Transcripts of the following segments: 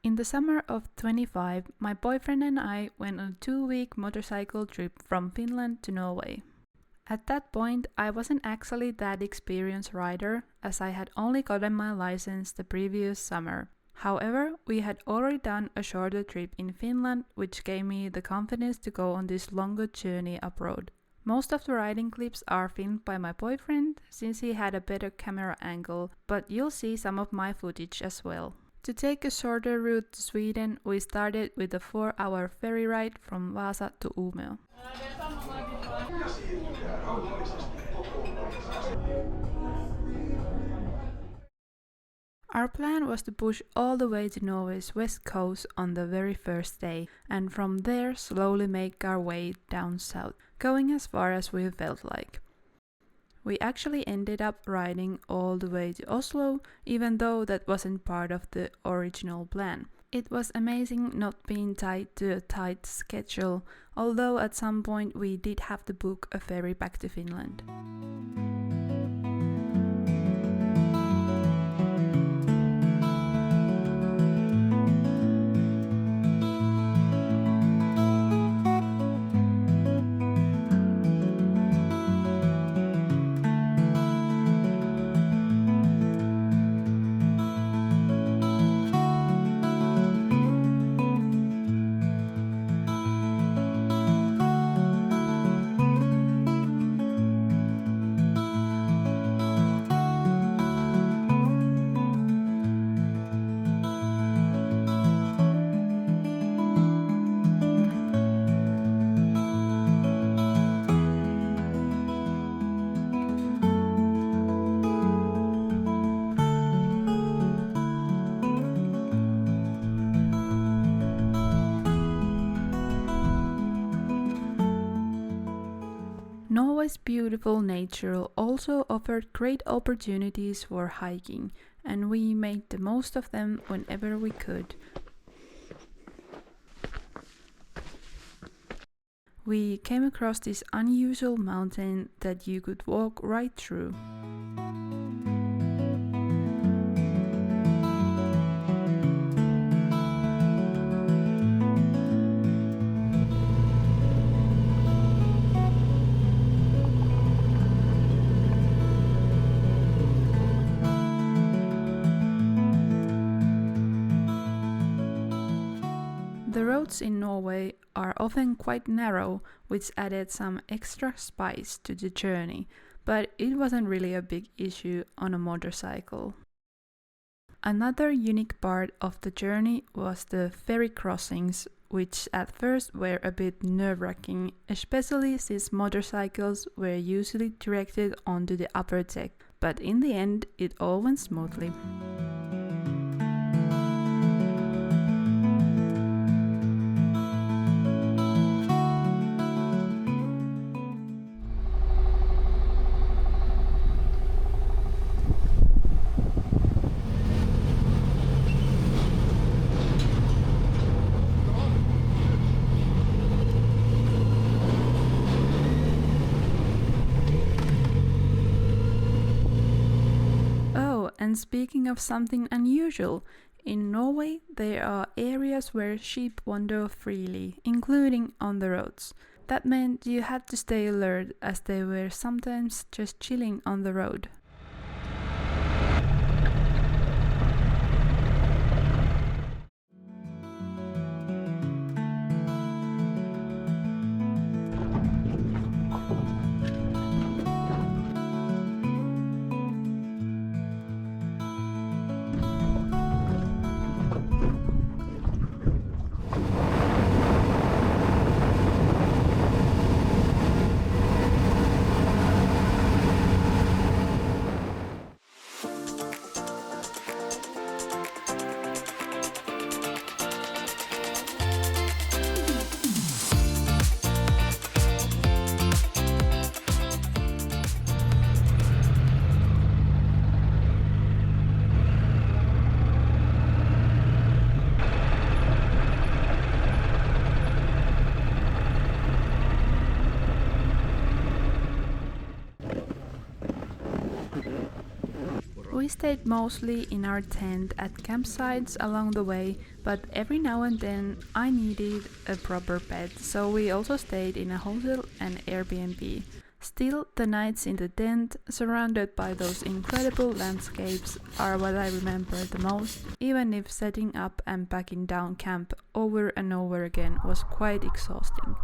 In the summer of 25, my boyfriend and I went on a 2-week motorcycle trip from Finland to Norway. At that point, I wasn't actually that experienced rider, as I had only gotten my license the previous summer. However, we had already done a shorter trip in Finland, which gave me the confidence to go on this longer journey abroad. Most of the riding clips are filmed by my boyfriend, since he had a better camera angle, but you'll see some of my footage as well. To take a shorter route to Sweden, we started with a 4-hour ferry ride from Vasa to Umeå. Our plan was to push all the way to Norway's west coast on the very first day, and from there slowly make our way down south, going as far as we felt like. We actually ended up riding all the way to Oslo, even though that wasn't part of the original plan. It was amazing not being tied to a tight schedule, although at some point we did have to book a ferry back to Finland. Norway's beautiful nature also offered great opportunities for hiking, and we made the most of them whenever we could. We came across this unusual mountain that you could walk right through. The roads in Norway are often quite narrow, which added some extra spice to the journey, but it wasn't really a big issue on a motorcycle. Another unique part of the journey was the ferry crossings, which at first were a bit nerve-wracking, especially since motorcycles were usually directed onto the upper deck, but in the end it all went smoothly. And speaking of something unusual, in Norway there are areas where sheep wander freely, including on the roads. That meant you had to stay alert, as they were sometimes just chilling on the road. We stayed mostly in our tent at campsites along the way, but every now and then I needed a proper bed, so we also stayed in a hotel and Airbnb. Still, the nights in the tent, surrounded by those incredible landscapes, are what I remember the most, even if setting up and packing down camp over and over again was quite exhausting.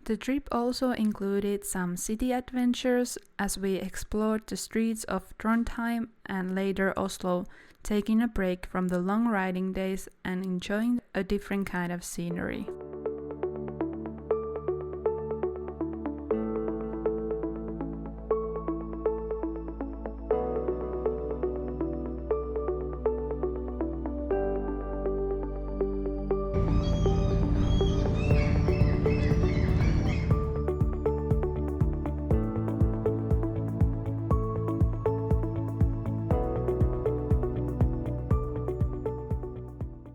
The trip also included some city adventures as we explored the streets of Trondheim and later Oslo, taking a break from the long riding days and enjoying a different kind of scenery.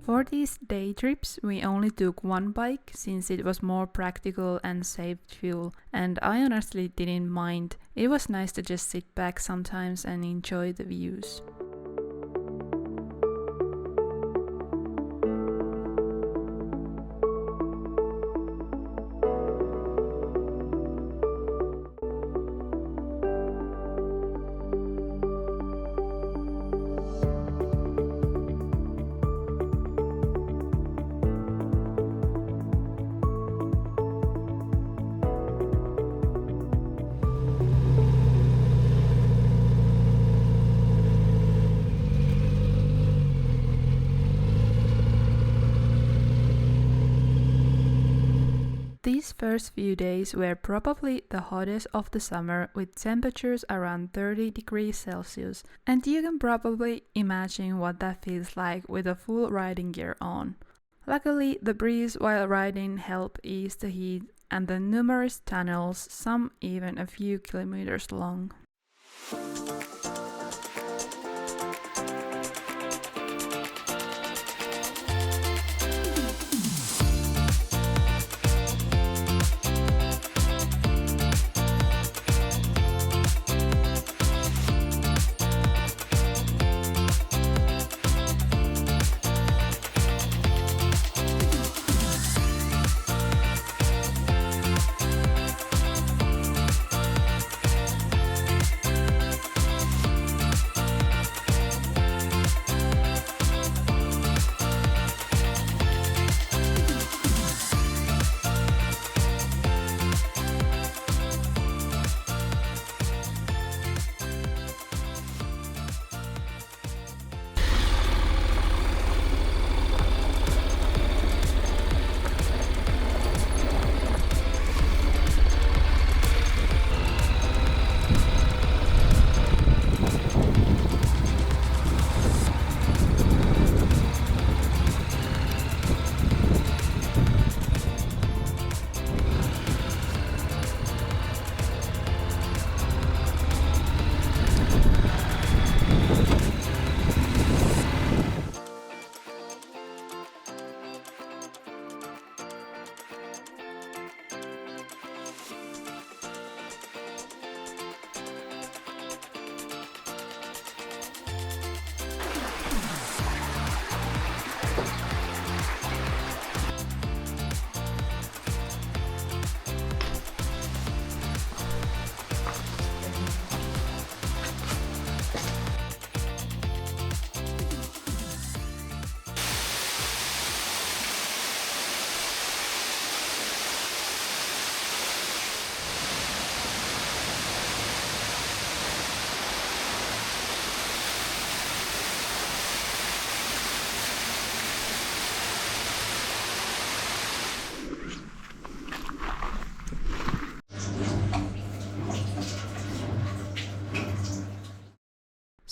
For these day trips, we only took one bike since it was more practical and saved fuel, and I honestly didn't mind. It was nice to just sit back sometimes and enjoy the views. These first few days were probably the hottest of the summer, with temperatures around 30 degrees Celsius, and you can probably imagine what that feels like with a full riding gear on. Luckily, the breeze while riding helped ease the heat, and the numerous tunnels, some even a few kilometers long.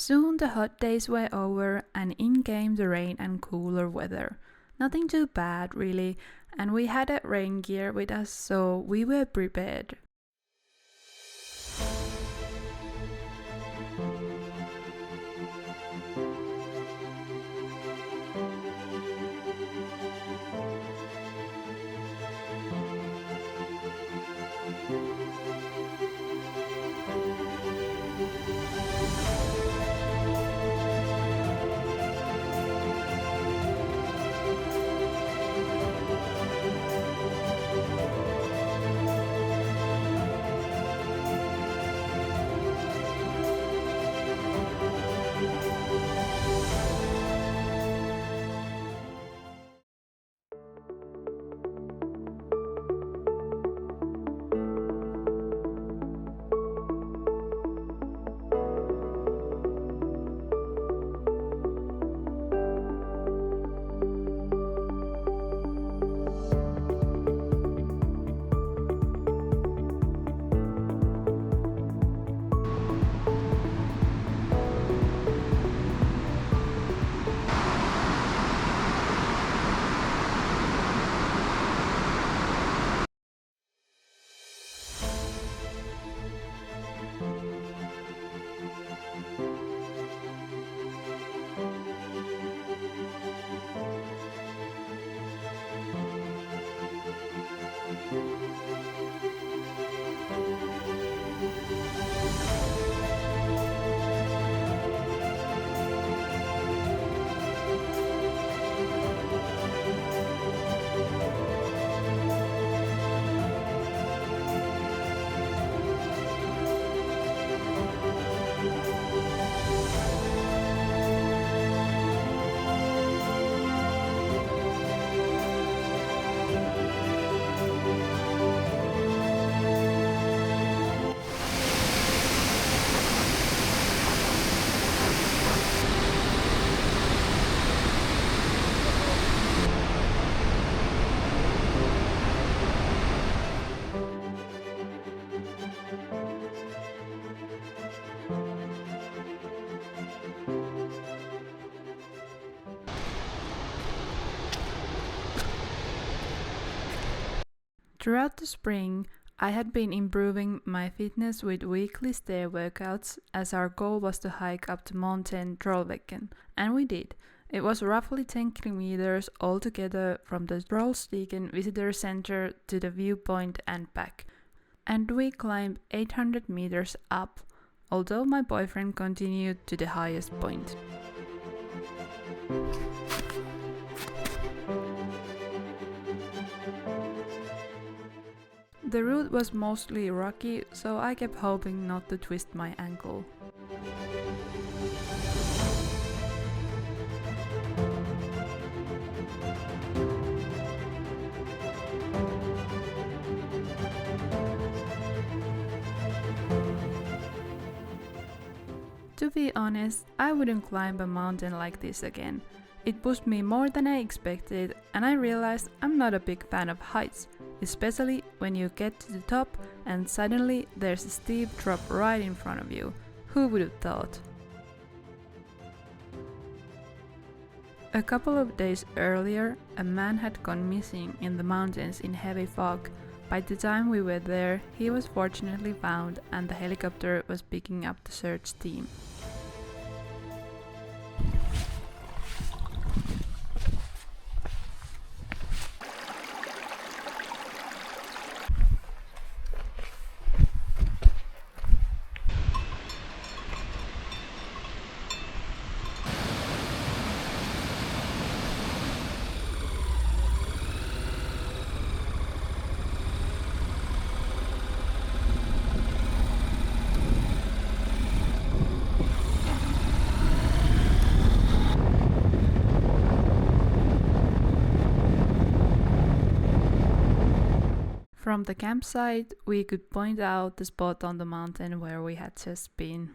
Soon the hot days were over and in came the rain and cooler weather. Nothing too bad really, and we had a rain gear with us, so we were prepared. Throughout the spring, I had been improving my fitness with weekly stair workouts as our goal was to hike up to Mountain Trollveggen, and we did. It was roughly 10 kilometers altogether from the Trollstigen visitor center to the viewpoint and back, and we climbed 800 meters up, although my boyfriend continued to the highest point. The route was mostly rocky, so I kept hoping not to twist my ankle. To be honest, I wouldn't climb a mountain like this again. It pushed me more than I expected, and I realized I'm not a big fan of heights, especially when you get to the top and suddenly there's a steep drop right in front of you. Who would have thought? A couple of days earlier, a man had gone missing in the mountains in heavy fog. By the time we were there, he was fortunately found and the helicopter was picking up the search team. From the campsite, we could point out the spot on the mountain where we had just been.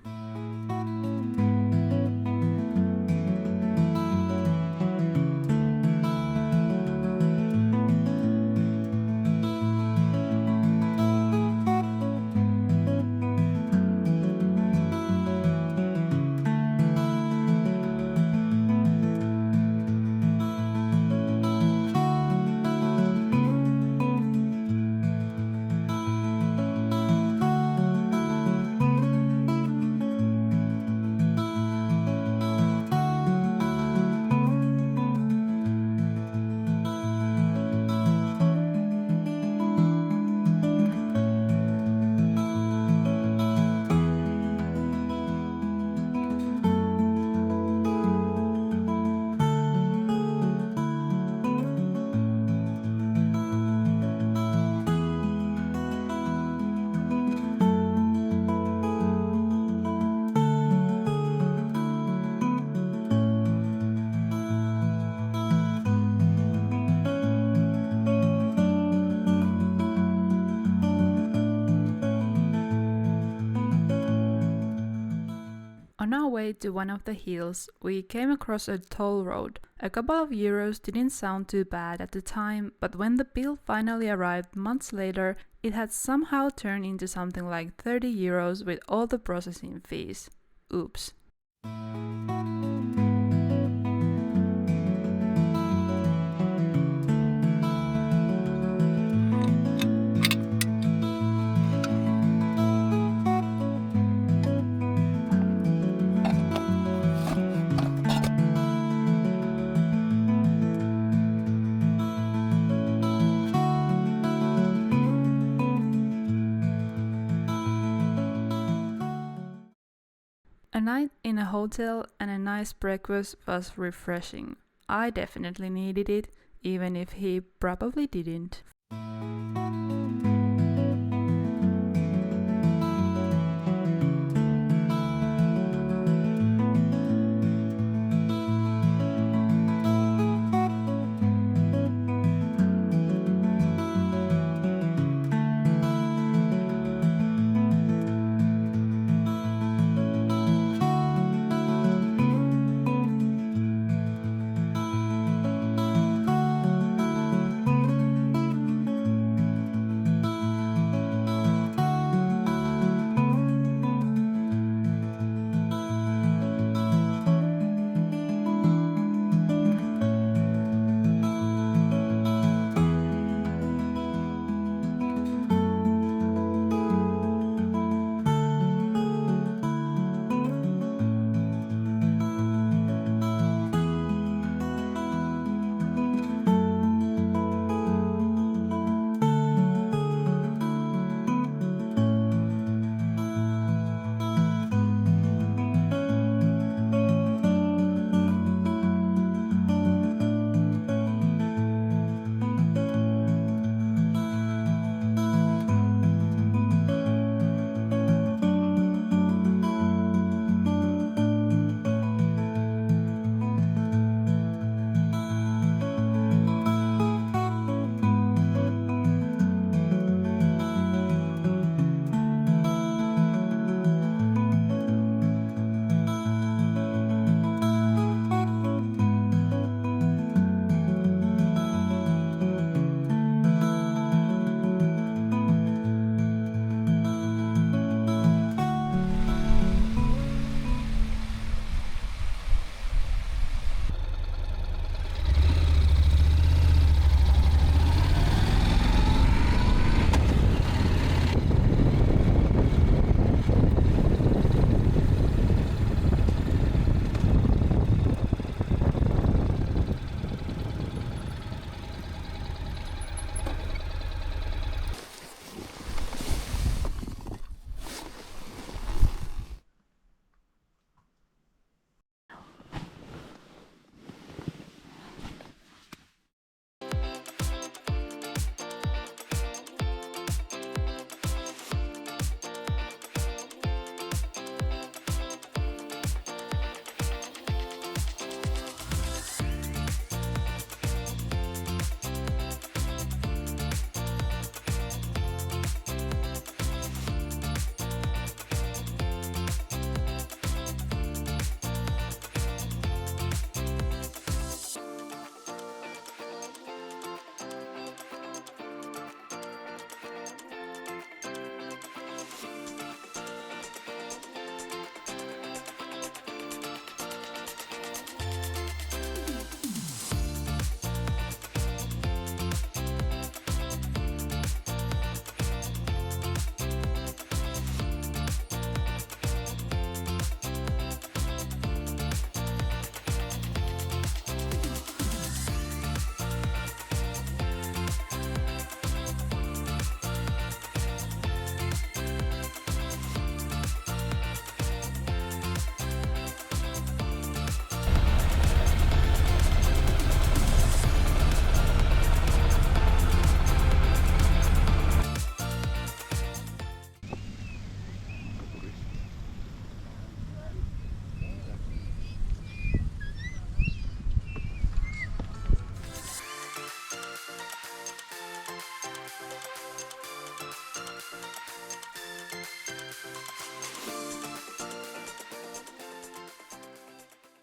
On our way to one of the hills, we came across a toll road. A couple of euros didn't sound too bad at the time, but when the bill finally arrived months later, it had somehow turned into something like 30 euros with all the processing fees. Oops. A night in a hotel and a nice breakfast was refreshing. I definitely needed it, even if he probably didn't.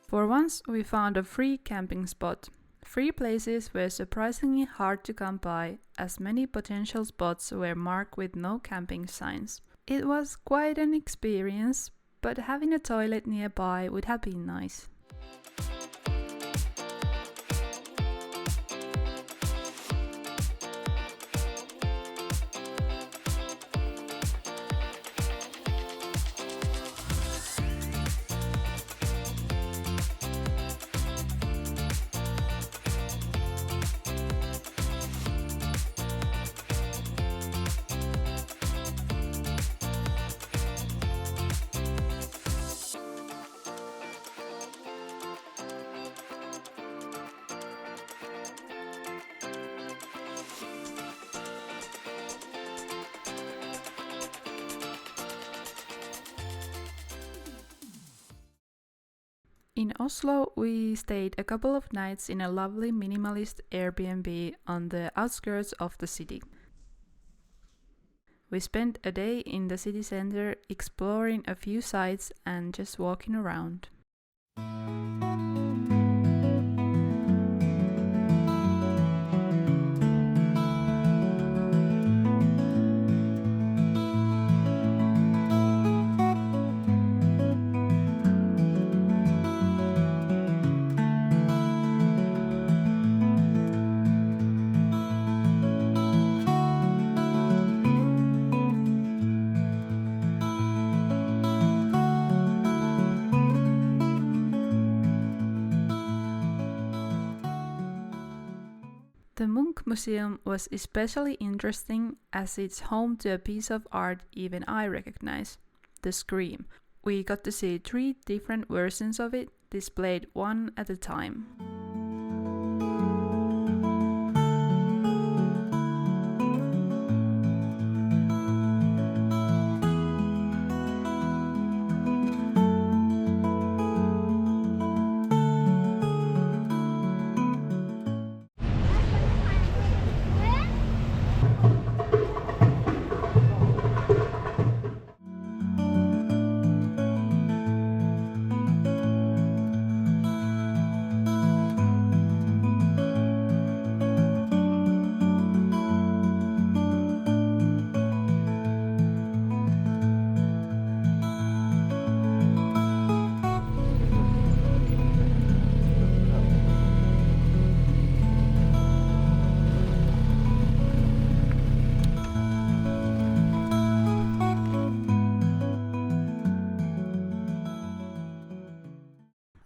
For once, we found a free camping spot. Free places were surprisingly hard to come by, as many potential spots were marked with no camping signs. It was quite an experience, but having a toilet nearby would have been nice. In Oslo, we stayed a couple of nights in a lovely minimalist Airbnb on the outskirts of the city. We spent a day in the city center exploring a few sites and just walking around. The Munch Museum was especially interesting as it's home to a piece of art even I recognize, the Scream. We got to see 3 different versions of it, displayed one at a time.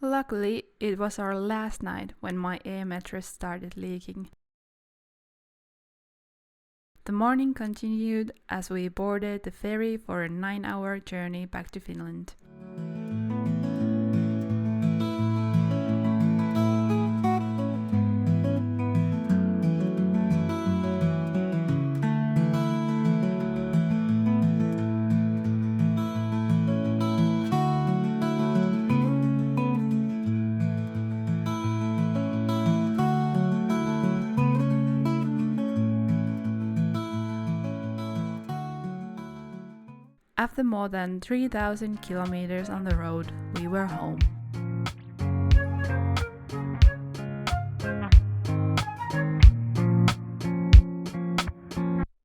Luckily, it was our last night when my air mattress started leaking. The morning continued as we boarded the ferry for a 9-hour journey back to Finland. After more than 3,000 kilometers on the road, we were home.